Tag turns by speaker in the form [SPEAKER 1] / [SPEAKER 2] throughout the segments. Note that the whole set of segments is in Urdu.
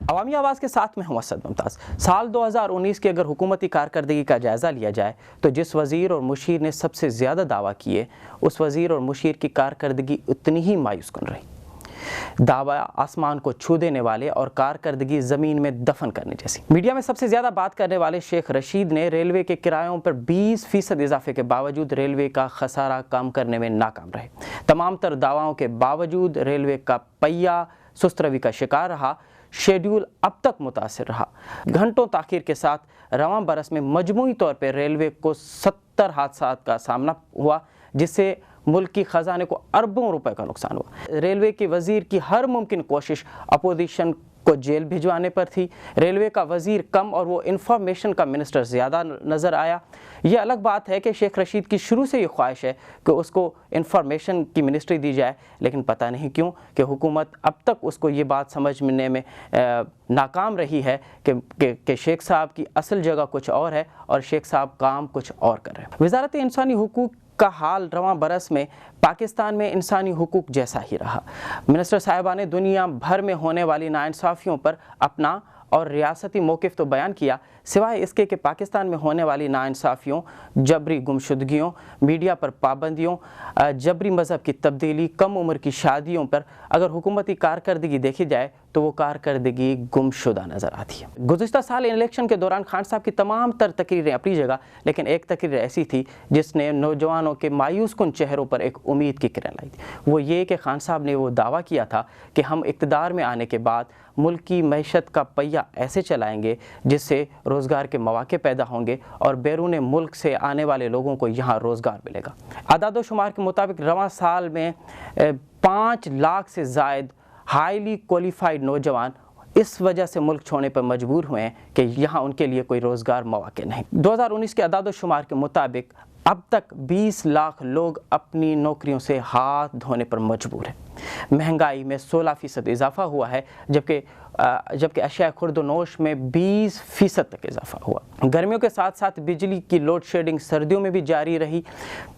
[SPEAKER 1] عوامی آواز کے ساتھ میں ہوں اسد ممتاز۔ سال 2019 کی اگر حکومتی کارکردگی کا جائزہ لیا جائے تو جس وزیر اور مشیر نے سب سے زیادہ دعویٰ کیے اس وزیر اور مشیر کی کارکردگی اتنی ہی مایوس کن رہی۔ دعویٰ آسمان کو چھو دینے والے اور کارکردگی زمین میں دفن کرنے جیسی۔ میڈیا میں سب سے زیادہ بات کرنے والے شیخ رشید نے ریلوے کے کرایوں پر 20% اضافے کے باوجود ریلوے کا خسارہ کم کرنے میں ناکام رہے۔ تمام تر دعواؤں کے باوجود ریلوے کا پہیہ سست روی کا شکار رہا، شیڈیول اب تک متاثر رہا۔ گھنٹوں تاخیر کے ساتھ رواں برس میں مجموعی طور پر ریلوے کو 70 حادثات کا سامنا ہوا، جس سے ملک کی خزانے کو اربوں روپے کا نقصان ہوا۔ ریلوے کے وزیر کی ہر ممکن کوشش اپوزیشن کو جیل بھجوانے پر تھی۔ ریلوے کا وزیر کم اور وہ انفارمیشن کا منسٹر زیادہ نظر آیا۔ یہ الگ بات ہے کہ شیخ رشید کی شروع سے یہ خواہش ہے کہ اس کو انفارمیشن کی منسٹری دی جائے، لیکن پتہ نہیں کیوں کہ حکومت اب تک اس کو یہ بات سمجھنے میں ناکام رہی ہے کہ شیخ صاحب کی اصل جگہ کچھ اور ہے اور شیخ صاحب کام کچھ اور کر رہے ہیں۔ وزارت انسانی حقوق کا حال رواں برس میں پاکستان میں انسانی حقوق جیسا ہی رہا۔ منسٹر صاحبہ نے دنیا بھر میں ہونے والی ناانصافیوں پر اپنا اور ریاستی موقف تو بیان کیا، سوائے اس کے کہ پاکستان میں ہونے والی ناانصافیوں، جبری گمشدگیوں، میڈیا پر پابندیوں، جبری مذہب کی تبدیلی، کم عمر کی شادیوں پر اگر حکومتی کارکردگی دیکھی جائے تو وہ کارکردگی گمشدہ نظر آتی ہے۔ گزشتہ سال الیکشن کے دوران خان صاحب کی تمام تر تقریریں اپنی جگہ، لیکن ایک تقریر ایسی تھی جس نے نوجوانوں کے مایوس کن چہروں پر ایک امید کی کرن لائی تھی۔ وہ یہ کہ خان صاحب نے وہ دعویٰ کیا تھا کہ ہم اقتدار میں آنے کے بعد ملک کی معیشت کا پہیہ ایسے چلائیں گے جس سے روزگار کے مواقع پیدا ہوں گے اور بیرون ملک سے آنے والے لوگوں کو یہاں روزگار ملے گا۔ اعداد و شمار کے مطابق رواں سال میں 5 لاکھ سے زائد ہائیلی کوالیفائڈ نوجوان اس وجہ سے ملک چھوڑنے پر مجبور ہوئے ہیں کہ یہاں ان کے لیے کوئی روزگار مواقع نہیں۔ 2019 کے اعداد و شمار کے مطابق اب تک 20 لاکھ لوگ اپنی نوکریوں سے ہاتھ دھونے پر مجبور ہیں۔ مہنگائی میں 16% اضافہ ہوا ہے، جبکہ اشیاء خورد و نوش میں 20% تک اضافہ ہوا۔ گرمیوں کے ساتھ ساتھ بجلی کی لوڈ شیڈنگ سردیوں میں بھی جاری رہی۔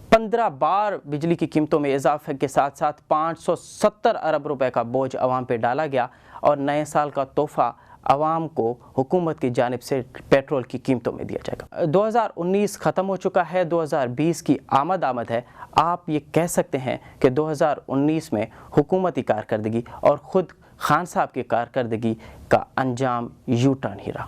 [SPEAKER 1] 15 بار بجلی کی قیمتوں میں اضافے کے ساتھ ساتھ 570 ارب روپے کا بوجھ عوام پہ ڈالا گیا اور نئے سال کا تحفہ عوام کو حکومت کی جانب سے پیٹرول کی قیمتوں میں دیا جائے گا۔ 2019 ختم ہو چکا ہے، 2020 کی آمد ہے۔ آپ یہ کہہ سکتے ہیں کہ 2019 میں حکومتی کارکردگی اور خود خان صاحب کی کارکردگی کا انجام یو ٹرن ہی رہا۔